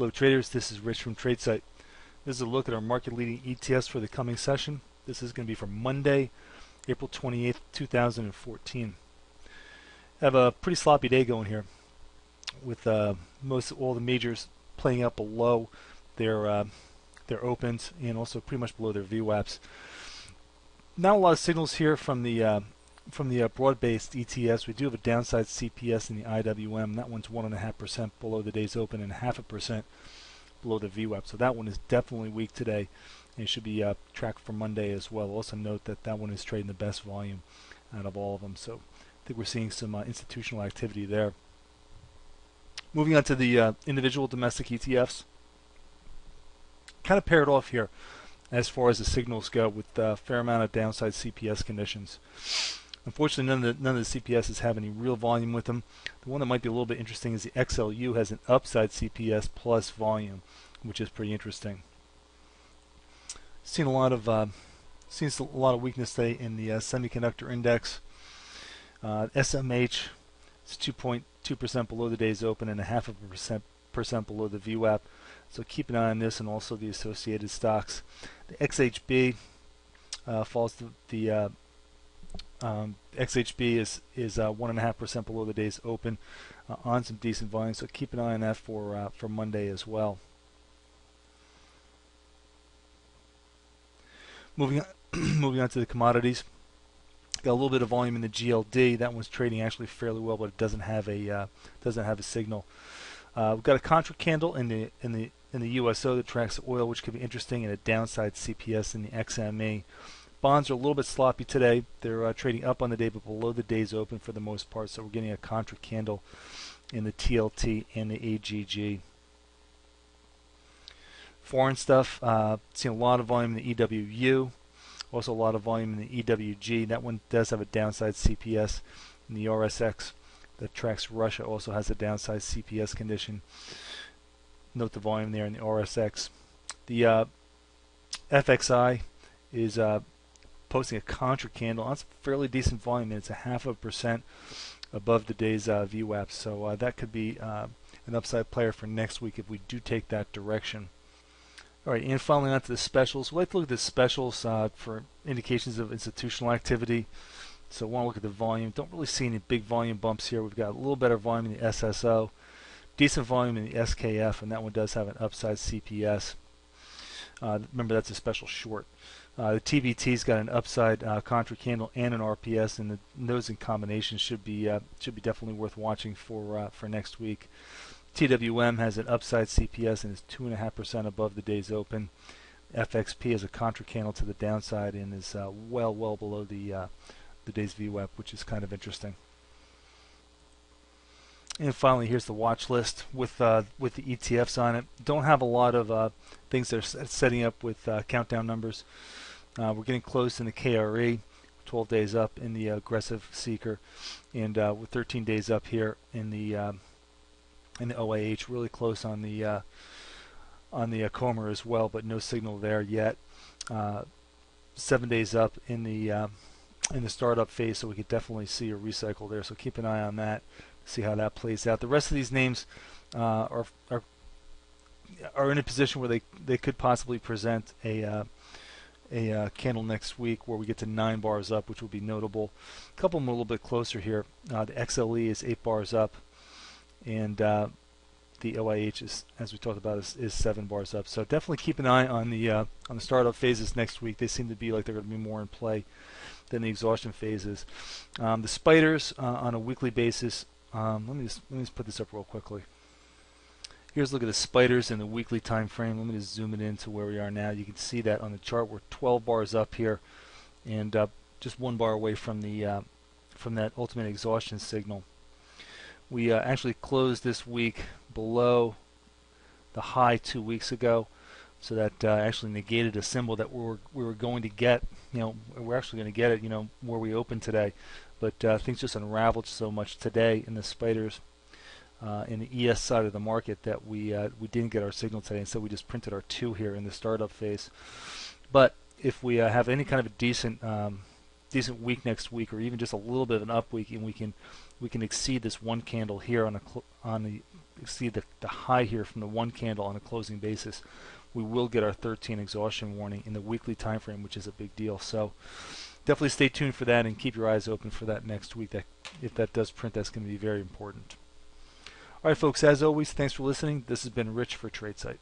Hello traders, this is Rich from tradesight. This is a look at our market leading ETFs for the coming session. This is going to be for Monday, April 28th, 2014. I have a pretty sloppy day going here with most all the majors playing out below their opens and also pretty much below their VWAPs. Not a lot of signals here from the broad-based ETFs. We do have a downside CPS in the IWM. That one's 1.5% below the day's open and 0.5% below the VWAP. So that one is definitely weak today, and it should be tracked for Monday as well. Also note that that one is trading the best volume out of all of them. So I think we're seeing some institutional activity there. Moving on to the individual domestic ETFs. Kind of paired off here as far as the signals go, with a fair amount of downside CPS conditions. Unfortunately, none of the CPSs have any real volume with them. The one that might be a little bit interesting is the XLU has an upside CPS plus volume, which is pretty interesting. Seen a lot of weakness today in the semiconductor index. SMH is 2.2% below the day's open and 0.5% below the VWAP. So keep an eye on this and also the associated stocks. The XHB falls to the XHB is 1.5% below the day's open on some decent volume. So keep an eye on that for Monday as well. Moving on to the commodities. Got a little bit of volume in the GLD. That one's trading actually fairly well, but it doesn't have a signal. We've got a contra candle in the USO that tracks oil, which could be interesting, and a downside CPS in the XME. Bonds are a little bit sloppy today. They're trading up on the day, but below the day's open for the most part. So we're getting a contra candle in the TLT and the AGG. Foreign stuff, seeing a lot of volume in the EWU. Also a lot of volume in the EWG. That one does have a downside CPS. In the RSX that tracks Russia also has a downside CPS condition. Note the volume there in the RSX. The FXI is posting a contra candle. That's fairly decent volume, and it's 0.5% above the day's VWAP. So that could be an upside player for next week if we do take that direction. All right, and finally on to the specials. We'd like to look at the specials for indications of institutional activity. So want to look at the volume. Don't really see any big volume bumps here. We've got a little better volume in the SSO, decent volume in the SKF, and that one does have an upside CPS. Remember, that's a special short. The TBT's got an upside contra candle and an RPS, and those in combination should be definitely worth watching for next week. TWM has an upside CPS and is 2.5% above the day's open. FXP has a contra candle to the downside and is well below the day's VWAP, which is kind of interesting. And finally, here's the watch list with the ETFs on it. Don't have a lot of things that are setting up with countdown numbers. We're getting close in the KRE, 12 days up in the aggressive seeker, and with 13 days up here in the OIH, really close on the Comer as well, but no signal there yet. 7 days up in the startup phase, so we could definitely see a recycle there. So keep an eye on that, see how that plays out. The rest of these names are in a position where they could possibly present a candle next week where we get to 9 bars up, which would be notable. A couple of them are a little bit closer here. The XLE is 8 bars up, and the OIH is, as we talked about, is 7 bars up. So definitely keep an eye on the startup phases next week. They seem to be like they're going to be more in play than the exhaustion phases. The spiders on a weekly basis. Let me just put this up real quickly. Here's a look at the spiders in the weekly time frame. Let me just zoom it in to where we are now. You can see that on the chart we're 12 bars up here, and just 1 bar away from the from that ultimate exhaustion signal. We actually closed this week below the high 2 weeks ago, so that actually negated a symbol that we were going to get. We're actually going to get it. Where we opened today, but things just unraveled so much today in the spiders. In the ES side of the market that we didn't get our signal today, and so we just printed our 2 here in the startup phase. But if we have any kind of a decent week next week, or even just a little bit of an up week, and we can exceed this 1 candle here on the exceed the high here from the one candle on a closing basis, we will get our 13 exhaustion warning in the weekly time frame, which is a big deal. So definitely stay tuned for that and keep your eyes open for that next week. That if that does print, that's going to be very important. All right, folks, as always, thanks for listening. This has been Rich for Tradesight.